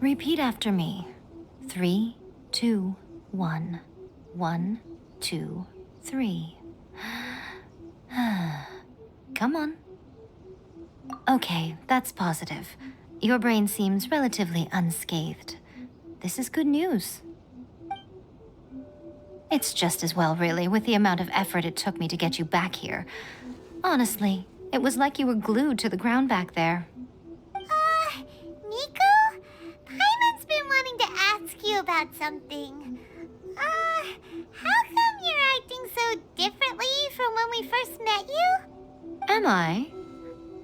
Repeat after me. 3, 2, 1. 1, 2, 3. Come on. Okay, that's positive. Your brain seems relatively unscathed. This is good news. It's just as well, really, with the amount of effort it took me to get you back here. Honestly, it was like you were glued to the ground back there. Nico? Paimon's been wanting to ask you about something. How come you're acting so differently from when we first met you? Am I?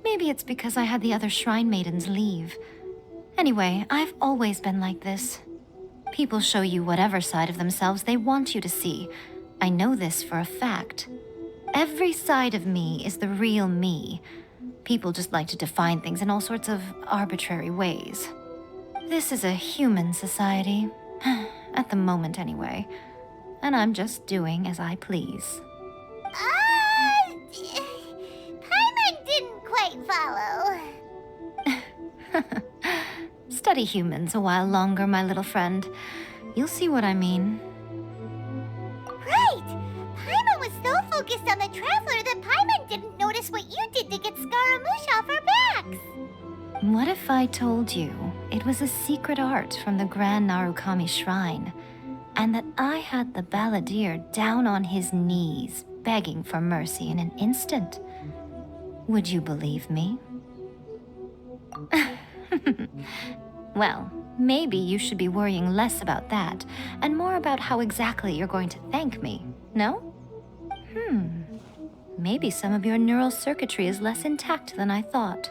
Maybe it's because I had the other Shrine Maidens leave. Anyway, I've always been like this. People show you whatever side of themselves they want you to see. I know this for a fact. Every side of me is the real me. People just like to define things in all sorts of arbitrary ways. This is a human society. At the moment, anyway. And I'm just doing as I please. Paimon didn't quite follow. Study humans a while longer, my little friend. You'll see what I mean. Right! Paimon was so focused on the Traveler that Paimon didn't notice what you did to get Scaramouche off our backs. What if I told you it was a secret art from the Grand Narukami Shrine, and that I had the balladeer down on his knees, begging for mercy in an instant? Would you believe me? Well, maybe you should be worrying less about that, and more about how exactly you're going to thank me, no? Maybe some of your neural circuitry is less intact than I thought.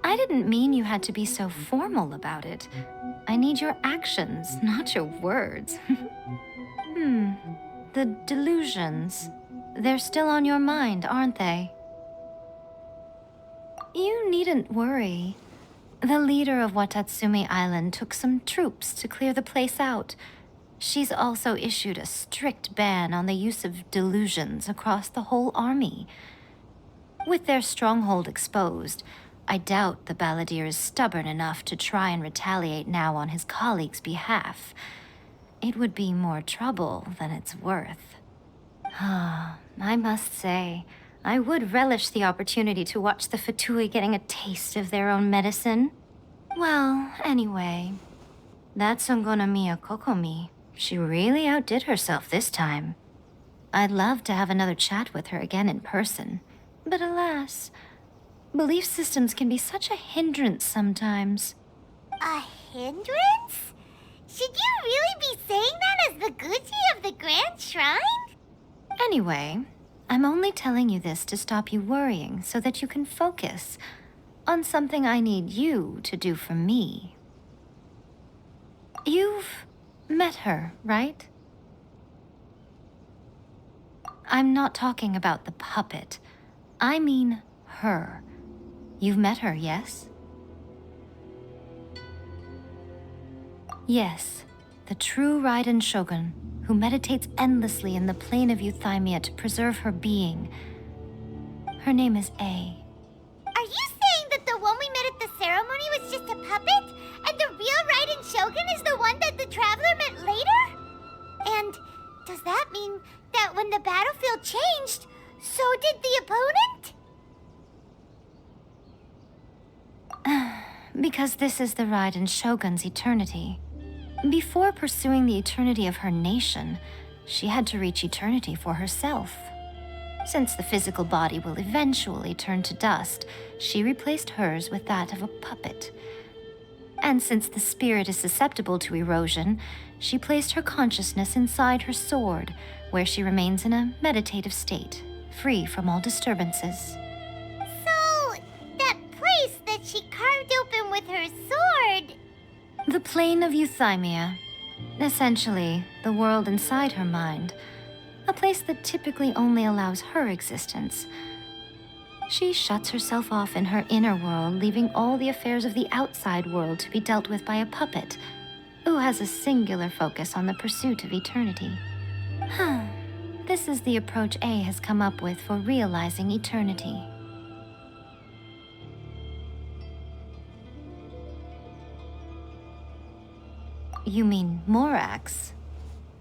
I didn't mean you had to be so formal about it. I need your actions, not your words. The delusions. They're still on your mind, aren't they? You needn't worry. The leader of Watatsumi Island took some troops to clear the place out. She's also issued a strict ban on the use of delusions across the whole army. With their stronghold exposed, I doubt the balladeer is stubborn enough to try and retaliate now on his colleagues' behalf. It would be more trouble than it's worth. I must say, I would relish the opportunity to watch the Fatui getting a taste of their own medicine. Well, anyway, that Songonamiya Kokomi, she really outdid herself this time. I'd love to have another chat with her again in person, but alas, belief systems can be such a hindrance sometimes. A hindrance? Should you really be saying that as the Gucci of the Grand Shrine? Anyway, I'm only telling you this to stop you worrying so that you can focus on something I need you to do for me. You've met her, right? I'm not talking about the puppet. I mean her. You've met her, yes? Yes, the true Raiden Shogun, who meditates endlessly in the plane of Euthymia to preserve her being. Her name is A. Are you saying that the one we met at the ceremony was just a puppet, and the real Raiden Shogun is the one that the Traveler met later? And does that mean that when the battlefield changed, so did the opponent? Because this is the Raiden Shogun's eternity. Before pursuing the eternity of her nation, she had to reach eternity for herself. Since the physical body will eventually turn to dust, she replaced hers with that of a puppet. And since the spirit is susceptible to erosion, she placed her consciousness inside her sword, where she remains in a meditative state, free from all disturbances. So, that place that she carved open with her sword... The plane of Euthymia. Essentially, the world inside her mind. A place that typically only allows her existence. She shuts herself off in her inner world, leaving all the affairs of the outside world to be dealt with by a puppet, who has a singular focus on the pursuit of eternity. This is the approach A has come up with for realizing eternity. You mean Morax?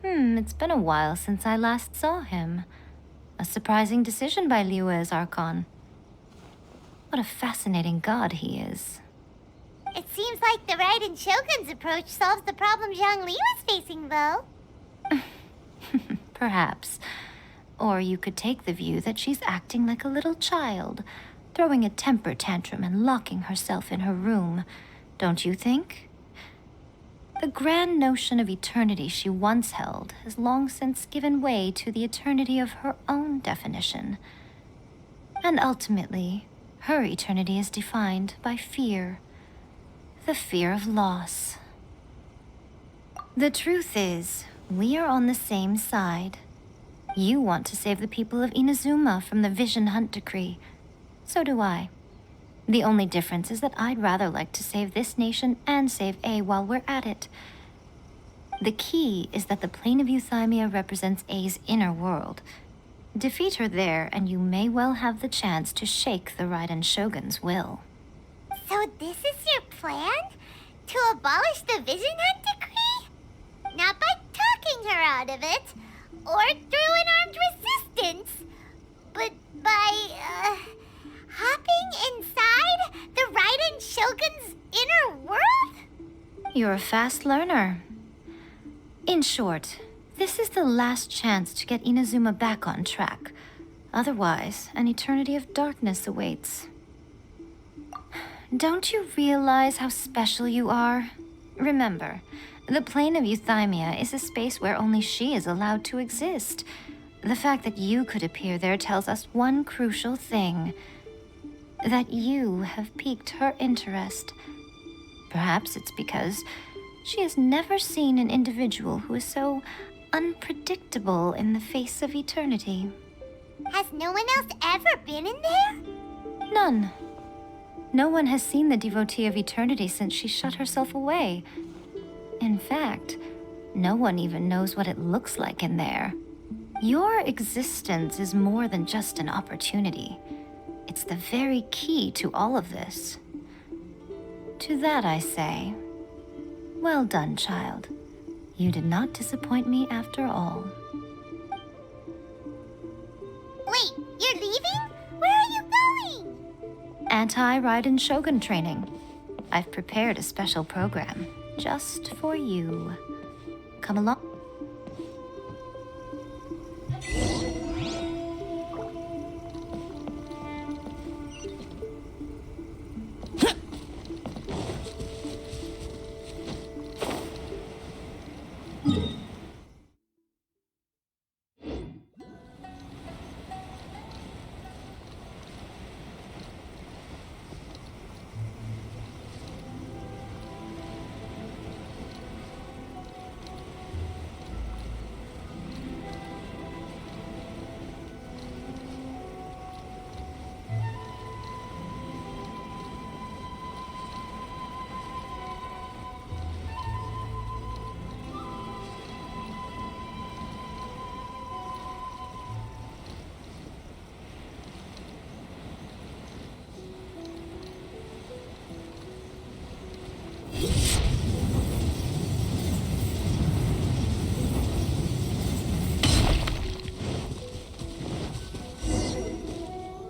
It's been a while since I last saw him. A surprising decision by Liyue's Archon. What a fascinating god he is. It seems like the Raiden Shogun's approach solves the problem Zhongli was facing, though. Perhaps. Or you could take the view that she's acting like a little child, throwing a temper tantrum and locking herself in her room. Don't you think? The grand notion of eternity she once held has long since given way to the eternity of her own definition. And ultimately, her eternity is defined by fear. The fear of loss. The truth is, we are on the same side. You want to save the people of Inazuma from the Vision Hunt decree. So do I. The only difference is that I'd rather like to save this nation and save A while we're at it. The key is that the plane of Euthymia represents A's inner world. Defeat her there, and you may well have the chance to shake the Raiden Shogun's will. So this is your plan? To abolish the Vision Hunt decree? Not by talking her out of it, or through an armed resistance, but by, hopping inside the Raiden Shogun's inner world? You're a fast learner. In short, this is the last chance to get Inazuma back on track. Otherwise, an eternity of darkness awaits. Don't you realize how special you are? Remember, the plane of Euthymia is a space where only she is allowed to exist. The fact that you could appear there tells us one crucial thing. That you have piqued her interest. Perhaps it's because she has never seen an individual who is so unpredictable in the face of eternity. Has no one else ever been in there? None. No one has seen the devotee of eternity since she shut herself away. In fact, no one even knows what it looks like in there. Your existence is more than just an opportunity. It's the very key to all of this. To that I say, well done, child. You did not disappoint me after all. Wait, you're leaving? Where are you going? Anti-Raiden Shogun training. I've prepared a special program just for you. Come along.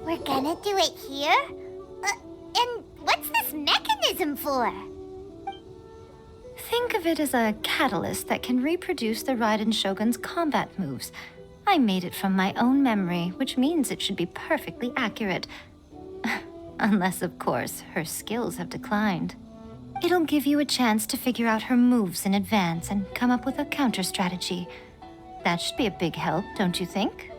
We're gonna do it here? And what's this mechanism for? Think of it as a catalyst that can reproduce the Raiden Shogun's combat moves. I made it from my own memory, which means it should be perfectly accurate. Unless, of course, her skills have declined. It'll give you a chance to figure out her moves in advance and come up with a counter strategy. That should be a big help, don't you think?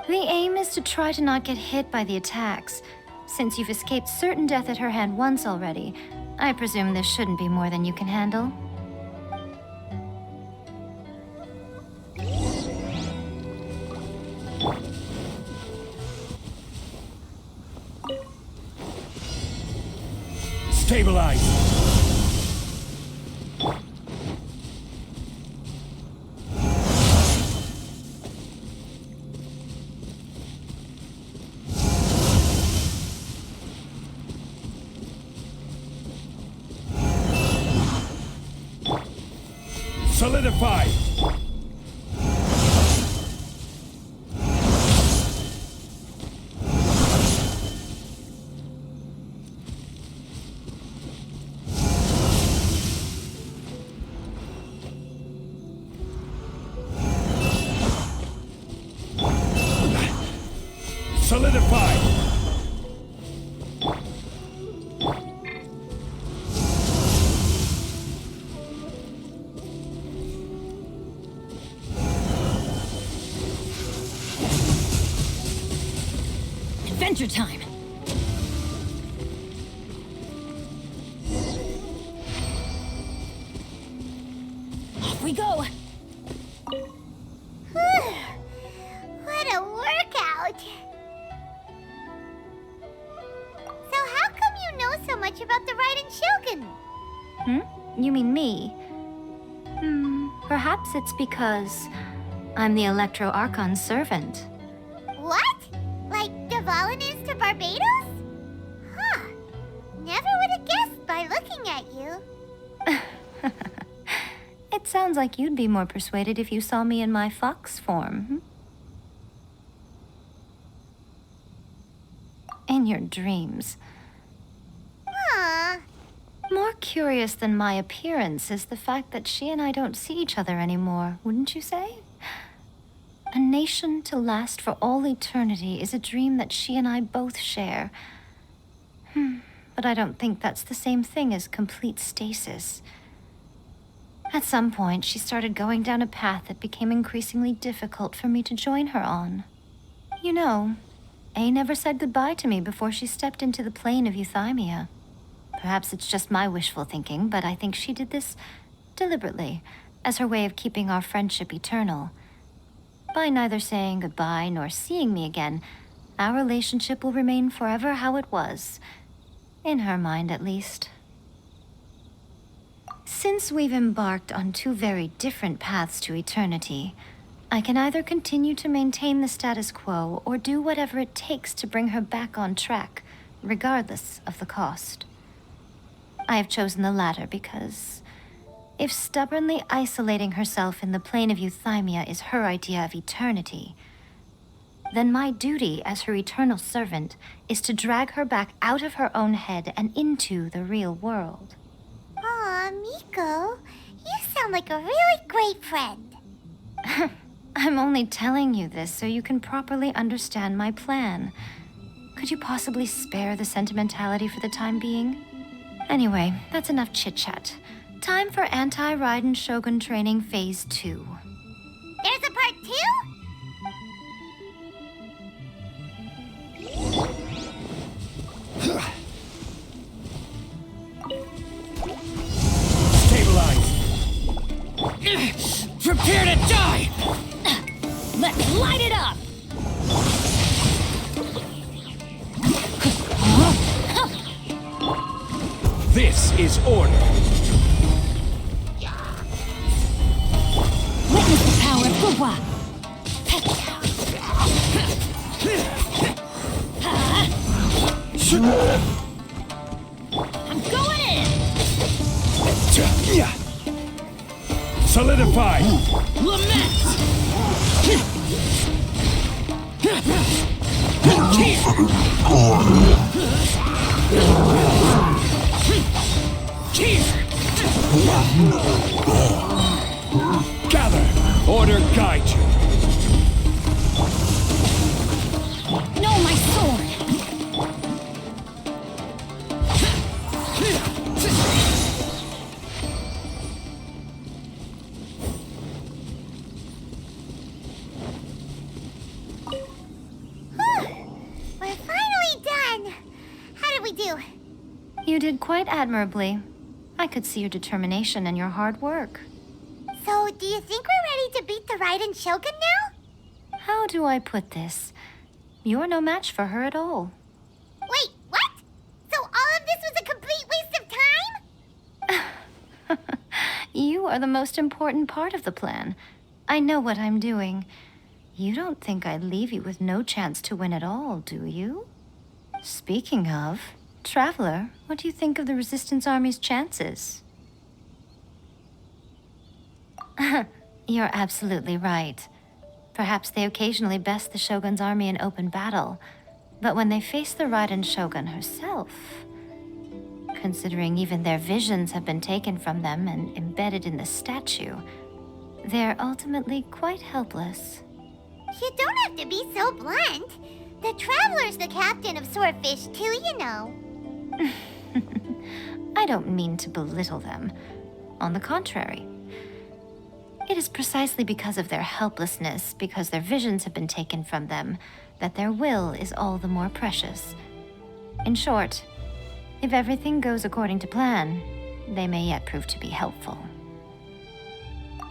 The aim is to try to not get hit by the attacks. Since you've escaped certain death at her hand once already, I presume this shouldn't be more than you can handle. Stabilize! Solidified! Solidified! Adventure time! Off we go! What a workout! So how come you know so much about the Raiden Shogun? You mean me? Perhaps it's because I'm the Electro Archon's servant. What? Like Dvalin is to Barbados? Huh. Never would have guessed by looking at you. It sounds like you'd be more persuaded if you saw me in my fox form. In your dreams. Aw. More curious than my appearance is the fact that she and I don't see each other anymore, wouldn't you say? A nation to last for all eternity is a dream that she and I both share. But I don't think that's the same thing as complete stasis. At some point, she started going down a path that became increasingly difficult for me to join her on. You know, A never said goodbye to me before she stepped into the plane of Euthymia. Perhaps it's just my wishful thinking, but I think she did this deliberately, as her way of keeping our friendship eternal. By neither saying goodbye nor seeing me again, our relationship will remain forever how it was. In her mind, at least. Since we've embarked on two very different paths to eternity, I can either continue to maintain the status quo or do whatever it takes to bring her back on track, regardless of the cost. I have chosen the latter because if stubbornly isolating herself in the plane of Euthymia is her idea of eternity, then my duty as her eternal servant is to drag her back out of her own head and into the real world. Aw, Miko, you sound like a really great friend. I'm only telling you this so you can properly understand my plan. Could you possibly spare the sentimentality for the time being? Anyway, that's enough chit-chat. Time for Anti-Raiden Shogun Training Phase 2. There's a part 2? Stabilize! Prepare to die! Let's light it up! This is order! Witness the power of Gugwa! I'm going in! Solidify! Lament! Gather! Order guide you! No, my sword! We're finally done. How did we do? You did quite admirably. I could see your determination and your hard work. So, do you think we're ready to beat the Raiden Shogun now? How do I put this? You're no match for her at all. Wait, what? So all of this was a complete waste of time? You are the most important part of the plan. I know what I'm doing. You don't think I'd leave you with no chance to win at all, do you? Speaking of, Traveler, what do you think of the Resistance Army's chances? You're absolutely right. Perhaps they occasionally best the Shogun's army in open battle, but when they face the Raiden Shogun herself, considering even their visions have been taken from them and embedded in the statue, they're ultimately quite helpless. You don't have to be so blunt. The Traveler's the captain of Swordfish too, you know. I don't mean to belittle them. On the contrary. It is precisely because of their helplessness, because their visions have been taken from them, that their will is all the more precious. In short, if everything goes according to plan, they may yet prove to be helpful.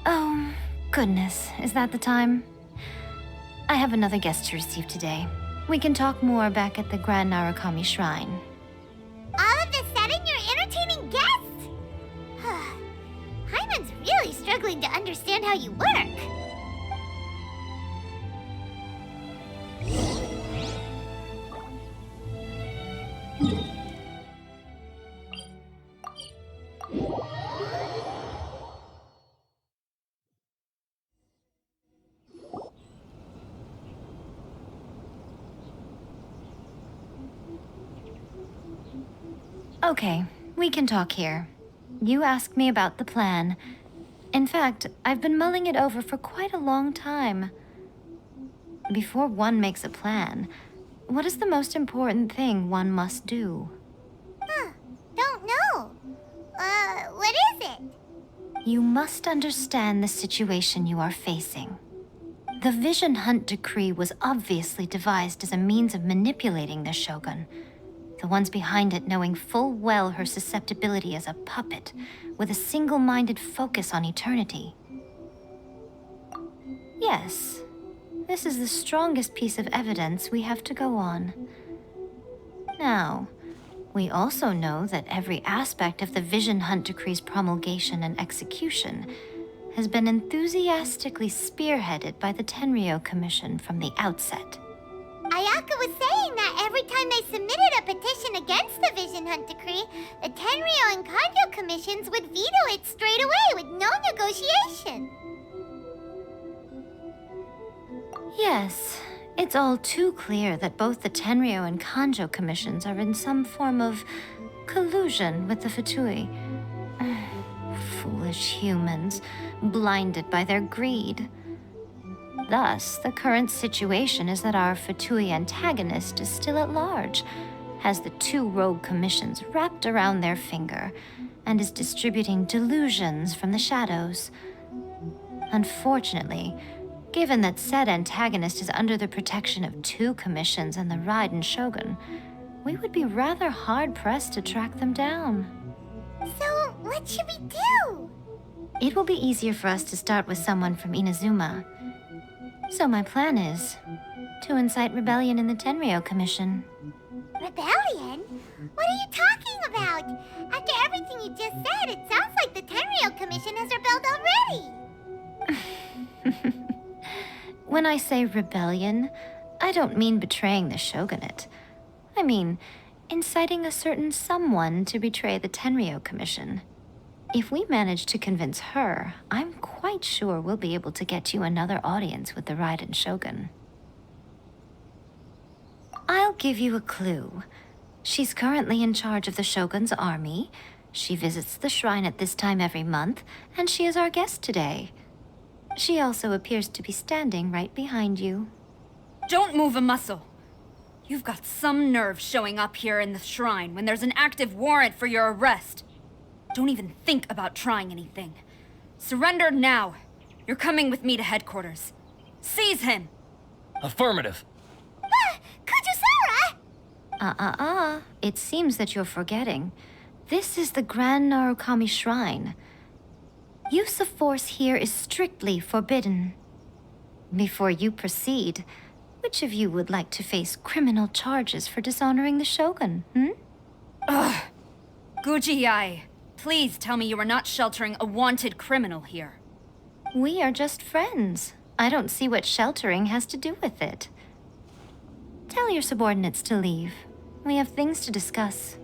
Oh, goodness, is that the time? I have another guest to receive today. We can talk more back at the Grand Narukami Shrine. All of a sudden, you're entertaining guests? Hyman's really struggling to understand how you work. Okay, we can talk here. You asked me about the plan. In fact, I've been mulling it over for quite a long time. Before one makes a plan, what is the most important thing one must do? Don't know. What is it? You must understand the situation you are facing. The Vision Hunt Decree was obviously devised as a means of manipulating the Shogun. The ones behind it knowing full well her susceptibility as a puppet, with a single-minded focus on eternity. Yes, this is the strongest piece of evidence we have to go on. Now, we also know that every aspect of the Vision Hunt Decree's promulgation and execution has been enthusiastically spearheaded by the Tenryou Commission from the outset. Ayaka was saying that every time they submitted a petition against the Vision Hunt Decree, the Tenryou and Kanjo commissions would veto it straight away with no negotiation. Yes, it's all too clear that both the Tenryou and Kanjo commissions are in some form of collusion with the Fatui. Foolish humans, blinded by their greed. Thus, the current situation is that our Fatui antagonist is still at large, has the two rogue commissions wrapped around their finger, and is distributing delusions from the shadows. Unfortunately, given that said antagonist is under the protection of two commissions and the Raiden Shogun, we would be rather hard-pressed to track them down. So, what should we do? It will be easier for us to start with someone from Inazuma. So my plan is to incite rebellion in the Tenryou Commission. Rebellion? What are you talking about? After everything you just said, it sounds like the Tenryou Commission has rebelled already. When I say rebellion, I don't mean betraying the shogunate. I mean inciting a certain someone to betray the Tenryou Commission. If we manage to convince her, I'm quite sure we'll be able to get you another audience with the Raiden Shogun. I'll give you a clue. She's currently in charge of the Shogun's army. She visits the shrine at this time every month, and she is our guest today. She also appears to be standing right behind you. Don't move a muscle. You've got some nerve showing up here in the shrine when there's an active warrant for your arrest. Don't even think about trying anything. Surrender now. You're coming with me to headquarters. Seize him! Affirmative. Kujusara! It seems that you're forgetting. This is the Grand Narukami Shrine. Use of force here is strictly forbidden. Before you proceed, which of you would like to face criminal charges for dishonoring the Shogun, Ugh. Guji-ai, please tell me you are not sheltering a wanted criminal here. We are just friends. I don't see what sheltering has to do with it. Tell your subordinates to leave. We have things to discuss.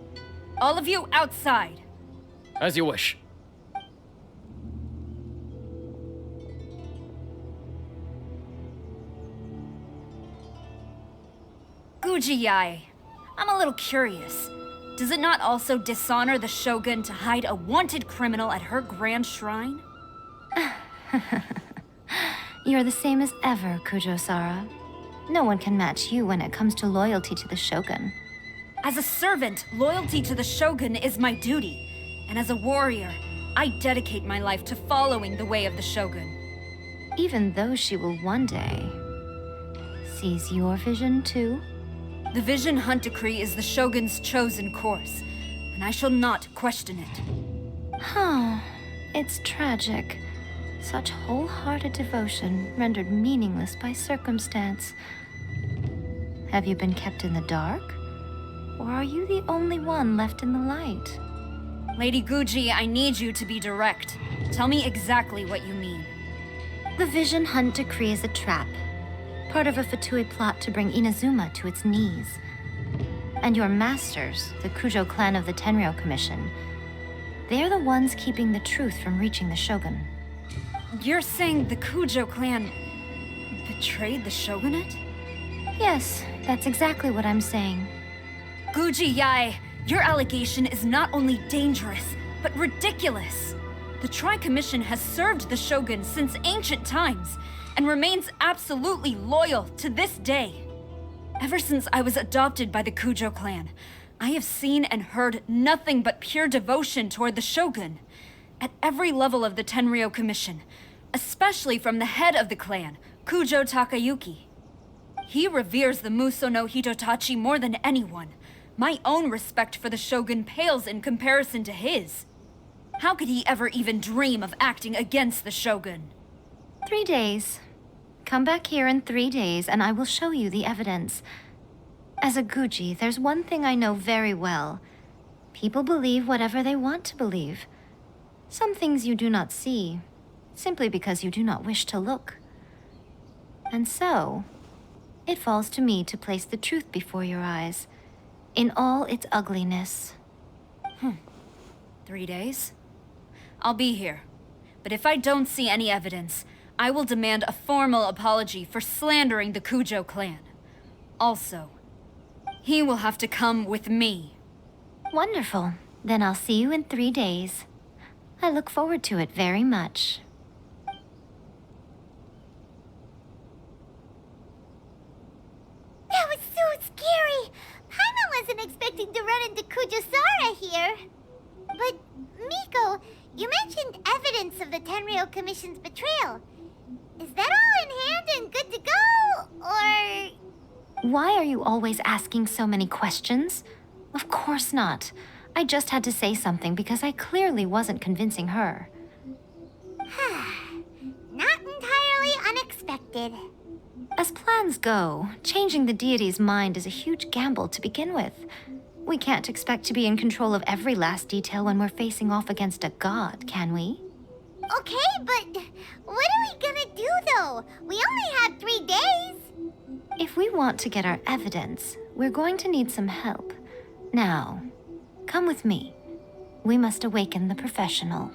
All of you outside. As you wish. Gujiyai, I'm a little curious. Does it not also dishonor the Shogun to hide a wanted criminal at her grand shrine? You're the same as ever, Kujo-Sara. No one can match you when it comes to loyalty to the Shogun. As a servant, loyalty to the Shogun is my duty. And as a warrior, I dedicate my life to following the way of the Shogun. Even though she will one day seize your vision too? The Vision Hunt Decree is the Shogun's chosen course, and I shall not question it. It's tragic. Such wholehearted devotion rendered meaningless by circumstance. Have you been kept in the dark? Or are you the only one left in the light? Lady Guji, I need you to be direct. Tell me exactly what you mean. The Vision Hunt Decree is a trap. Part of a Fatui plot to bring Inazuma to its knees. And your masters, the Kujo clan of the Tenryou Commission, they're the ones keeping the truth from reaching the Shogun. You're saying the Kujo clan betrayed the shogunate? Yes, that's exactly what I'm saying. Guji Yae, your allegation is not only dangerous, but ridiculous. The Tri-Commission has served the Shogun since ancient times, and remains absolutely loyal to this day. Ever since I was adopted by the Kujo clan, I have seen and heard nothing but pure devotion toward the Shogun. At every level of the Tenryou Commission, especially from the head of the clan, Kujo Takayuki. He reveres the Muso no Hitotachi more than anyone. My own respect for the Shogun pales in comparison to his. How could he ever even dream of acting against the Shogun? 3 days. Come back here in 3 days and I will show you the evidence. As a Guji, there's one thing I know very well. People believe whatever they want to believe. Some things you do not see, simply because you do not wish to look. And so, it falls to me to place the truth before your eyes, in all its ugliness. 3 days? I'll be here. But if I don't see any evidence, I will demand a formal apology for slandering the Kujo clan. Also, he will have to come with me. Wonderful. Then I'll see you in 3 days. I look forward to it very much. That was so scary! Paimon wasn't expecting to run into Kujo-Sara here. But, Miko, you mentioned evidence of the Tenryou Commission's betrayal. Is that all in hand and good to go, or...? Why are you always asking so many questions? Of course not. I just had to say something because I clearly wasn't convincing her. Not entirely unexpected. As plans go, changing the deity's mind is a huge gamble to begin with. We can't expect to be in control of every last detail when we're facing off against a god, can we? Okay, but what are we gonna do, though? We only have 3 days. If we want to get our evidence, we're going to need some help. Now, come with me. We must awaken the professional.